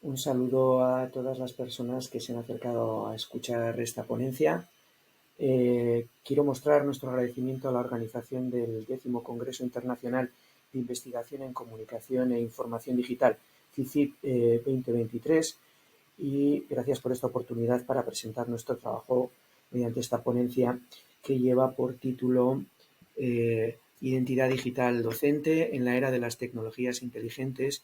Un saludo a todas las personas que se han acercado a escuchar esta ponencia. Quiero mostrar nuestro agradecimiento a la organización del 10º Congreso Internacional de Investigación en Comunicación e Información Digital, CICIP 2023, y gracias por esta oportunidad para presentar nuestro trabajo mediante esta ponencia que lleva por título Identidad digital docente en la era de las tecnologías inteligentes,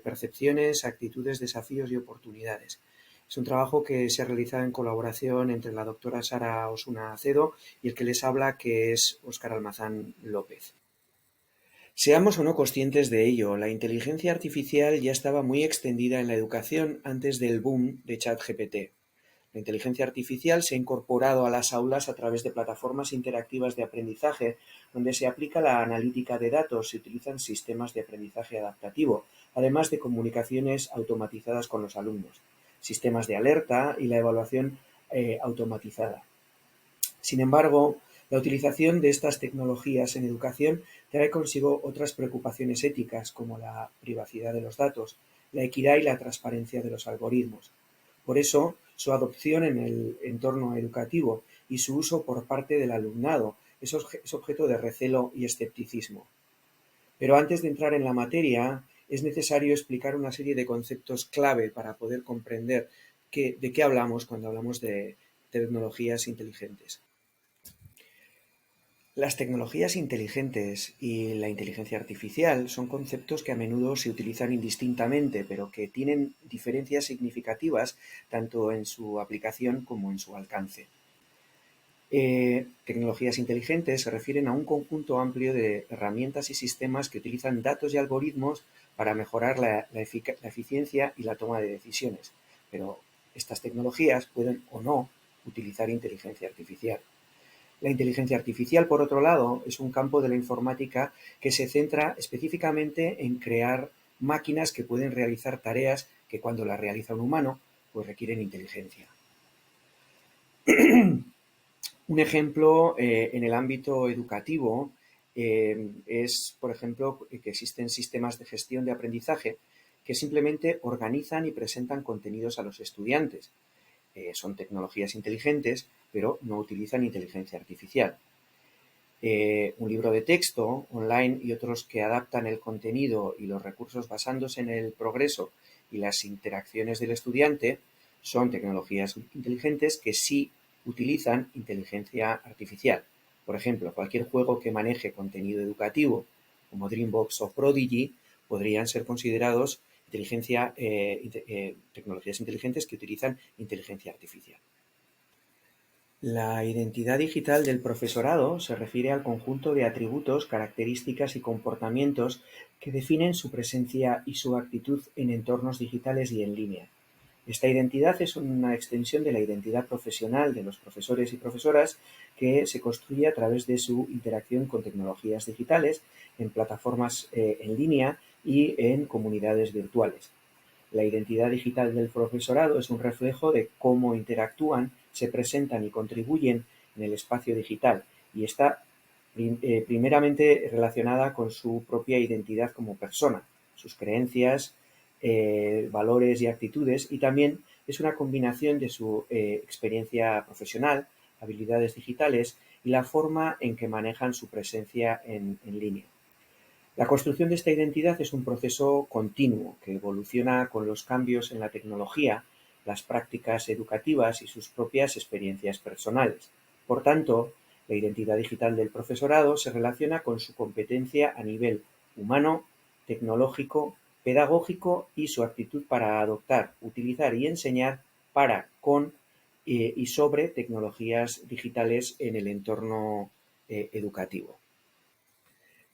percepciones, actitudes, desafíos y oportunidades. Es un trabajo que se ha realizado en colaboración entre la doctora Sara Osuna Acedo y el que les habla, que es Óscar Almazán López. Seamos o no conscientes de ello, la inteligencia artificial ya estaba muy extendida en la educación antes del boom de ChatGPT. La inteligencia artificial se ha incorporado a las aulas a través de plataformas interactivas de aprendizaje, donde se aplica la analítica de datos, se utilizan sistemas de aprendizaje adaptativo, además de comunicaciones automatizadas con los alumnos, sistemas de alerta y la evaluación automatizada. Sin embargo, la utilización de estas tecnologías en educación trae consigo otras preocupaciones éticas, como la privacidad de los datos, la equidad y la transparencia de los algoritmos. Por eso, su adopción en el entorno educativo y su uso por parte del alumnado es objeto de recelo y escepticismo. Pero antes de entrar en la materia, es necesario explicar una serie de conceptos clave para poder comprender de qué hablamos cuando hablamos de tecnologías inteligentes. Las tecnologías inteligentes y la inteligencia artificial son conceptos que a menudo se utilizan indistintamente, pero que tienen diferencias significativas tanto en su aplicación como en su alcance. Tecnologías inteligentes se refieren a un conjunto amplio de herramientas y sistemas que utilizan datos y algoritmos para mejorar la eficiencia y la toma de decisiones, pero estas tecnologías pueden o no utilizar inteligencia artificial. La inteligencia artificial, por otro lado, es un campo de la informática que se centra específicamente en crear máquinas que pueden realizar tareas que cuando las realiza un humano, pues requieren inteligencia. Un ejemplo en el ámbito educativo es, por ejemplo, que existen sistemas de gestión de aprendizaje que simplemente organizan y presentan contenidos a los estudiantes. Son tecnologías inteligentes, pero no utilizan inteligencia artificial. Un libro de texto online y otros que adaptan el contenido y los recursos basándose en el progreso y las interacciones del estudiante son tecnologías inteligentes que sí utilizan inteligencia artificial. Por ejemplo, cualquier juego que maneje contenido educativo, como Dreambox o Prodigy, podrían ser considerados tecnologías inteligentes que utilizan inteligencia artificial. La identidad digital del profesorado se refiere al conjunto de atributos, características y comportamientos que definen su presencia y su actitud en entornos digitales y en línea. Esta identidad es una extensión de la identidad profesional de los profesores y profesoras que se construye a través de su interacción con tecnologías digitales, en plataformas en línea y en comunidades virtuales. La identidad digital del profesorado es un reflejo de cómo interactúan, se presentan y contribuyen en el espacio digital, y está primeramente relacionada con su propia identidad como persona, sus creencias, valores y actitudes, y también es una combinación de su experiencia profesional, habilidades digitales y la forma en que manejan su presencia en línea. La construcción de esta identidad es un proceso continuo que evoluciona con los cambios en la tecnología, las prácticas educativas y sus propias experiencias personales. Por tanto, la identidad digital del profesorado se relaciona con su competencia a nivel humano, tecnológico, pedagógico y su actitud para adoptar, utilizar y enseñar para, con y sobre tecnologías digitales en el entorno educativo.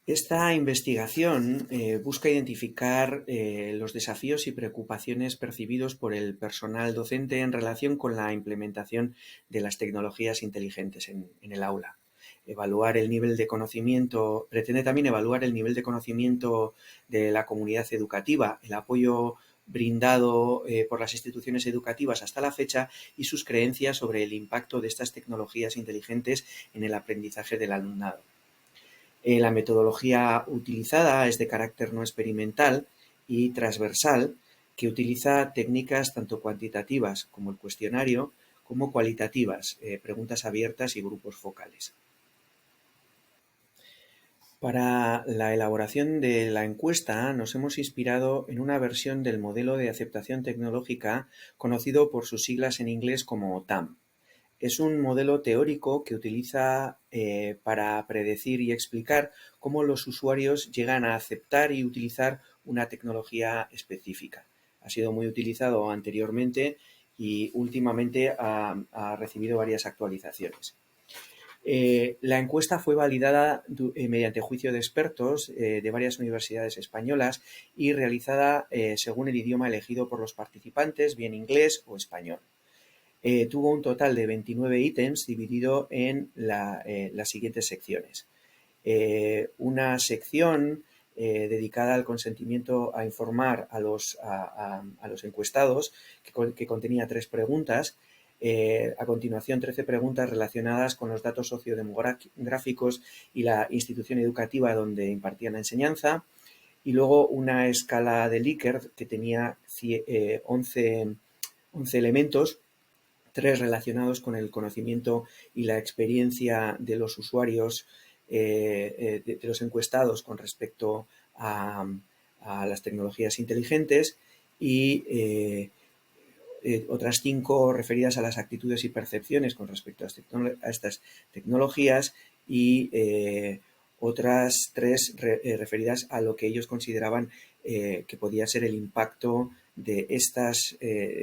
Esta investigación busca identificar los desafíos y preocupaciones percibidos por el personal docente en relación con la implementación de las tecnologías inteligentes en el aula. Pretende también evaluar el nivel de conocimiento de la comunidad educativa, el apoyo brindado por las instituciones educativas hasta la fecha y sus creencias sobre el impacto de estas tecnologías inteligentes en el aprendizaje del alumnado. La metodología utilizada es de carácter no experimental y transversal, que utiliza técnicas tanto cuantitativas como el cuestionario, como cualitativas, preguntas abiertas y grupos focales. Para la elaboración de la encuesta nos hemos inspirado en una versión del modelo de aceptación tecnológica conocido por sus siglas en inglés como TAM. Es un modelo teórico que utiliza para predecir y explicar cómo los usuarios llegan a aceptar y utilizar una tecnología específica. Ha sido muy utilizado anteriormente y últimamente ha recibido varias actualizaciones. La encuesta fue validada mediante juicio de expertos de varias universidades españolas y realizada según el idioma elegido por los participantes, bien inglés o español. Tuvo un total de 29 ítems dividido en las siguientes secciones. Una sección dedicada al consentimiento a informar a los encuestados, que contenía 3 preguntas. A continuación, 13 preguntas relacionadas con los datos sociodemográficos y la institución educativa donde impartían la enseñanza. Y luego una escala de Likert que tenía 11 elementos, 3 relacionados con el conocimiento y la experiencia de los usuarios, de los encuestados con respecto a las tecnologías inteligentes, y otras 5 referidas a las actitudes y percepciones con respecto a estas tecnologías, y otras 3 referidas a lo que ellos consideraban que podía ser el impacto de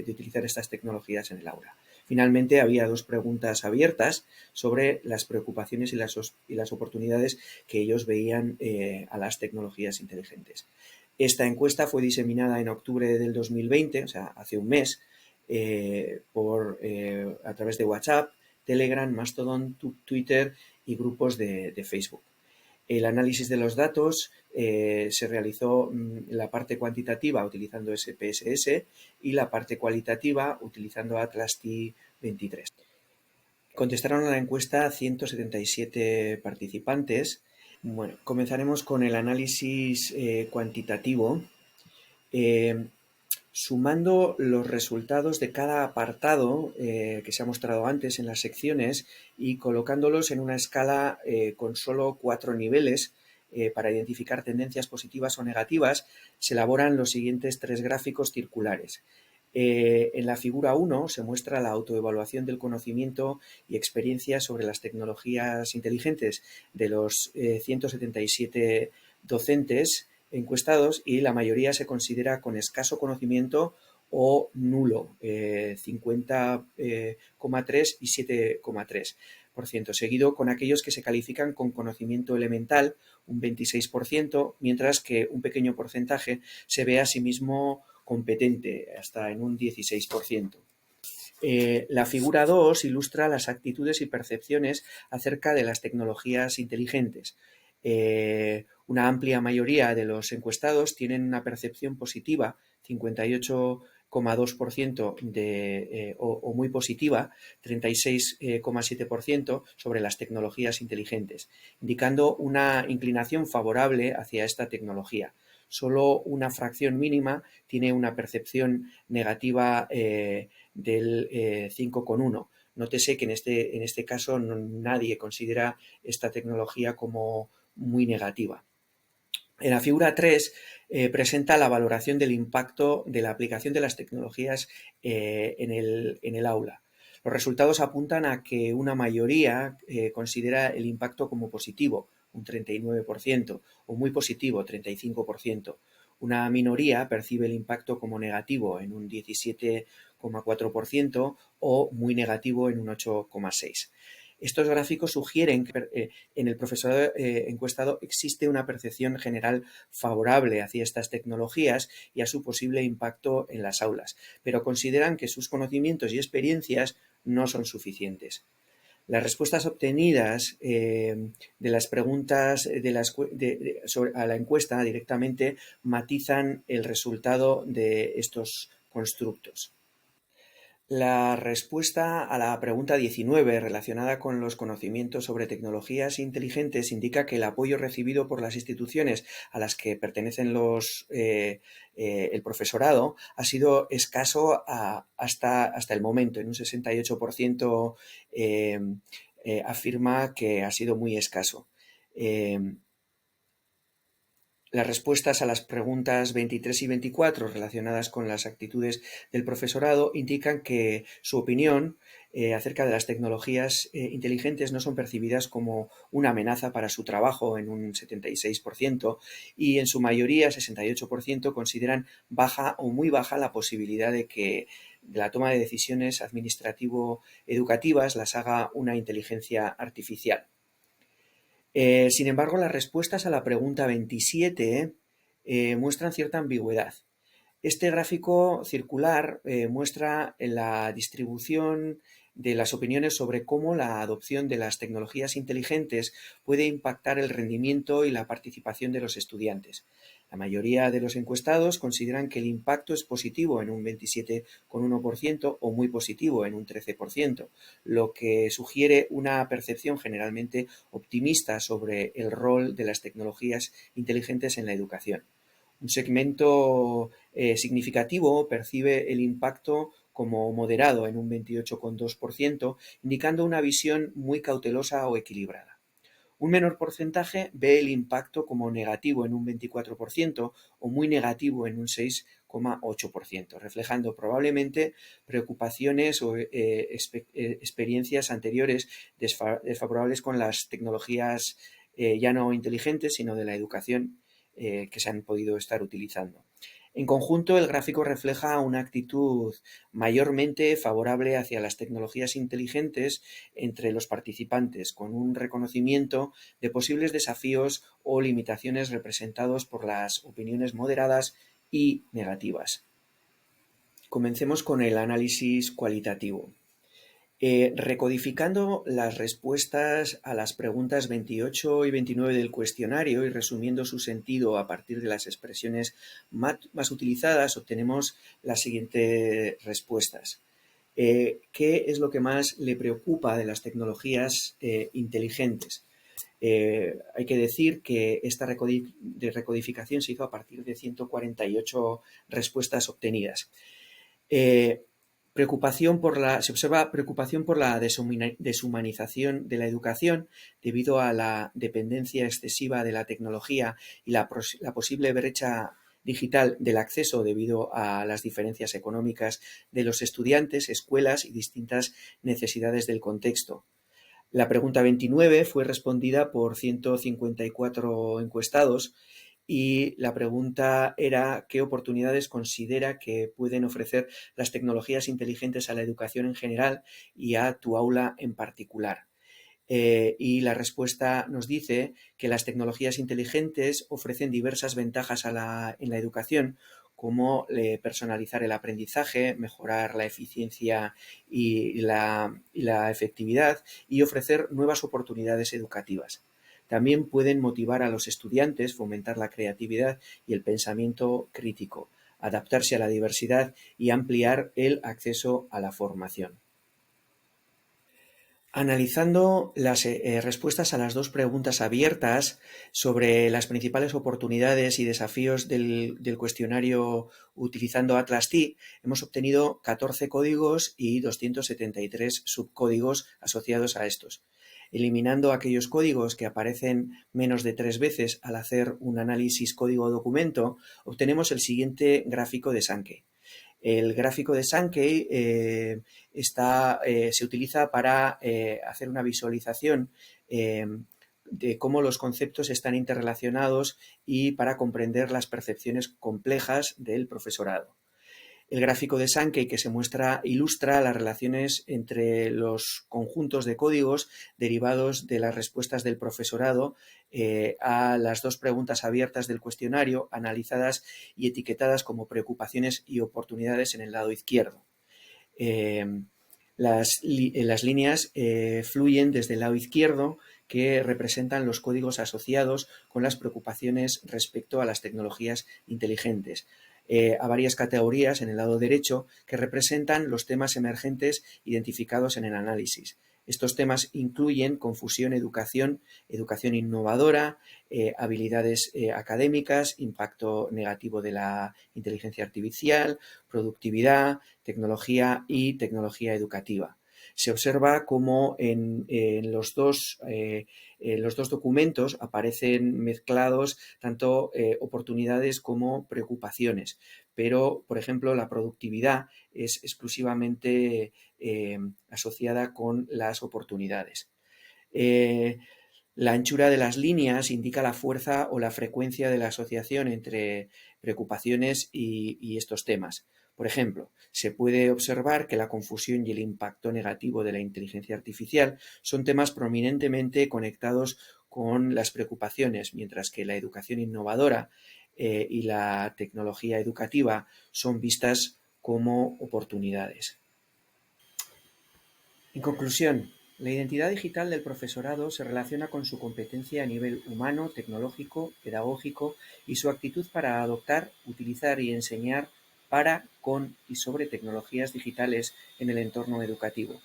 utilizar estas tecnologías en el aula. Finalmente, había 2 preguntas abiertas sobre las preocupaciones y las oportunidades que ellos veían a las tecnologías inteligentes. Esta encuesta fue diseminada en octubre del 2020, o sea, hace un mes, a través de WhatsApp, Telegram, Mastodon, Twitter y grupos de Facebook. El análisis de los datos se realizó la parte cuantitativa utilizando SPSS y la parte cualitativa utilizando Atlas T23. Contestaron a la encuesta 177 participantes. Bueno, comenzaremos con el análisis cuantitativo. Sumando los resultados de cada apartado que se ha mostrado antes en las secciones y colocándolos en una escala con solo 4 niveles para identificar tendencias positivas o negativas, se elaboran los siguientes 3 gráficos circulares. En la figura 1 se muestra la autoevaluación del conocimiento y experiencia sobre las tecnologías inteligentes de los 177 docentes encuestados, y la mayoría se considera con escaso conocimiento o nulo, 50,3 y 7,3%, seguido con aquellos que se califican con conocimiento elemental, un 26%, mientras que un pequeño porcentaje se ve a sí mismo competente, hasta en un 16%. La figura 2 ilustra las actitudes y percepciones acerca de las tecnologías inteligentes. Una amplia mayoría de los encuestados tienen una percepción positiva, 58,2%, o muy positiva, 36,7%, sobre las tecnologías inteligentes, indicando una inclinación favorable hacia esta tecnología. Solo una fracción mínima tiene una percepción negativa del 5,1%. Nótese que en este caso nadie considera esta tecnología como muy negativa. En la figura 3 presenta la valoración del impacto de la aplicación de las tecnologías en el aula. Los resultados apuntan a que una mayoría considera el impacto como positivo, un 39%, o muy positivo, 35%. Una minoría percibe el impacto como negativo en un 17,4% o muy negativo en un 8,6%. Estos gráficos sugieren que en el profesorado encuestado existe una percepción general favorable hacia estas tecnologías y a su posible impacto en las aulas, pero consideran que sus conocimientos y experiencias no son suficientes. Las respuestas obtenidas de las preguntas a la encuesta directamente matizan el resultado de estos constructos. La respuesta a la pregunta 19, relacionada con los conocimientos sobre tecnologías inteligentes, indica que el apoyo recibido por las instituciones a las que pertenecen el profesorado ha sido escaso hasta el momento. En un 68% afirma que ha sido muy escaso. Las respuestas a las preguntas 23 y 24 relacionadas con las actitudes del profesorado indican que su opinión acerca de las tecnologías inteligentes no son percibidas como una amenaza para su trabajo en un 76% y en su mayoría, 68%, consideran baja o muy baja la posibilidad de que la toma de decisiones administrativo-educativas las haga una inteligencia artificial. Sin embargo, las respuestas a la pregunta 27 muestran cierta ambigüedad. Este gráfico circular muestra la distribución de las opiniones sobre cómo la adopción de las tecnologías inteligentes puede impactar el rendimiento y la participación de los estudiantes. La mayoría de los encuestados consideran que el impacto es positivo en un 27,1% o muy positivo en un 13%, lo que sugiere una percepción generalmente optimista sobre el rol de las tecnologías inteligentes en la educación. Un segmento significativo percibe el impacto como moderado en un 28,2%, indicando una visión muy cautelosa o equilibrada. Un menor porcentaje ve el impacto como negativo en un 24% o muy negativo en un 6,8%, reflejando probablemente preocupaciones o experiencias anteriores desfavorables con las tecnologías ya no inteligentes, sino de la educación que se han podido estar utilizando. En conjunto, el gráfico refleja una actitud mayormente favorable hacia las tecnologías inteligentes entre los participantes, con un reconocimiento de posibles desafíos o limitaciones representados por las opiniones moderadas y negativas. Comencemos con el análisis cualitativo. Recodificando las respuestas a las preguntas 28 y 29 del cuestionario y resumiendo su sentido a partir de las expresiones más utilizadas, obtenemos las siguientes respuestas. ¿Qué es lo que más le preocupa de las tecnologías inteligentes? Hay que decir que esta recodificación se hizo a partir de 148 respuestas obtenidas. Se observa preocupación por la deshumanización de la educación debido a la dependencia excesiva de la tecnología y la posible brecha digital del acceso debido a las diferencias económicas de los estudiantes, escuelas y distintas necesidades del contexto. La pregunta 29 fue respondida por 154 encuestados y la pregunta era ¿qué oportunidades considera que pueden ofrecer las tecnologías inteligentes a la educación en general y a tu aula en particular? Y la respuesta nos dice que las tecnologías inteligentes ofrecen diversas ventajas en la educación, como personalizar el aprendizaje, mejorar la eficiencia y la efectividad y ofrecer nuevas oportunidades educativas. También pueden motivar a los estudiantes, fomentar la creatividad y el pensamiento crítico, adaptarse a la diversidad y ampliar el acceso a la formación. Analizando las respuestas a las dos preguntas abiertas sobre las principales oportunidades y desafíos del cuestionario utilizando Atlas-T, hemos obtenido 14 códigos y 273 subcódigos asociados a estos. Eliminando aquellos códigos que aparecen menos de 3 veces al hacer un análisis código-documento, obtenemos el siguiente gráfico de Sankey. El gráfico de Sankey se utiliza para hacer una visualización de cómo los conceptos están interrelacionados y para comprender las percepciones complejas del profesorado. El gráfico de Sankey que se muestra ilustra las relaciones entre los conjuntos de códigos derivados de las respuestas del profesorado a las dos preguntas abiertas del cuestionario, analizadas y etiquetadas como preocupaciones y oportunidades en el lado izquierdo. Las líneas fluyen desde el lado izquierdo, que representan los códigos asociados con las preocupaciones respecto a las tecnologías inteligentes. a varias categorías en el lado derecho que representan los temas emergentes identificados en el análisis. Estos temas incluyen confusión, educación, educación innovadora, habilidades académicas, impacto negativo de la inteligencia artificial, productividad, tecnología y tecnología educativa. Se observa cómo en los dos documentos aparecen mezclados tanto oportunidades como preocupaciones, pero, por ejemplo, la productividad es exclusivamente asociada con las oportunidades. La anchura de las líneas indica la fuerza o la frecuencia de la asociación entre preocupaciones y estos temas. Por ejemplo, se puede observar que la confusión y el impacto negativo de la inteligencia artificial son temas prominentemente conectados con las preocupaciones, mientras que la educación innovadora y la tecnología educativa son vistas como oportunidades. En conclusión, la identidad digital del profesorado se relaciona con su competencia a nivel humano, tecnológico, pedagógico y su actitud para adoptar, utilizar y enseñar para, con y sobre tecnologías digitales en el entorno educativo.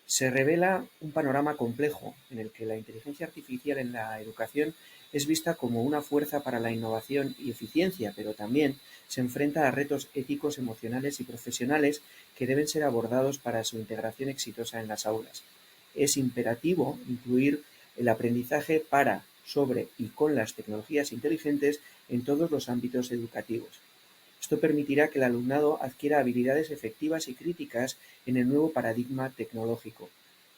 Se revela un panorama complejo en el que la inteligencia artificial en la educación es vista como una fuerza para la innovación y eficiencia, pero también se enfrenta a retos éticos, emocionales y profesionales que deben ser abordados para su integración exitosa en las aulas. Es imperativo incluir el aprendizaje para, sobre y con las tecnologías inteligentes en todos los ámbitos educativos. Esto permitirá que el alumnado adquiera habilidades efectivas y críticas en el nuevo paradigma tecnológico.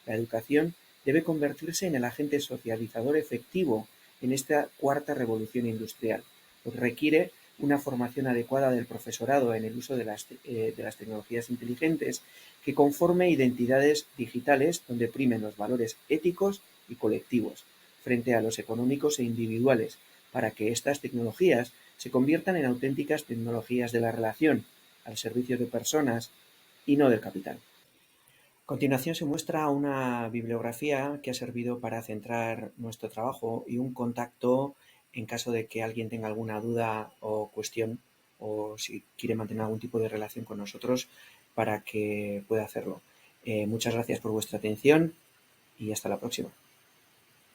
La educación debe convertirse en el agente socializador efectivo en esta cuarta revolución industrial, lo que requiere una formación adecuada del profesorado en el uso de las tecnologías inteligentes que conforme identidades digitales donde primen los valores éticos y colectivos frente a los económicos e individuales, para que estas tecnologías se conviertan en auténticas tecnologías de la relación, al servicio de personas y no del capital. A continuación se muestra una bibliografía que ha servido para centrar nuestro trabajo y un contacto en caso de que alguien tenga alguna duda o cuestión o si quiere mantener algún tipo de relación con nosotros para que pueda hacerlo. Muchas gracias por vuestra atención y hasta la próxima.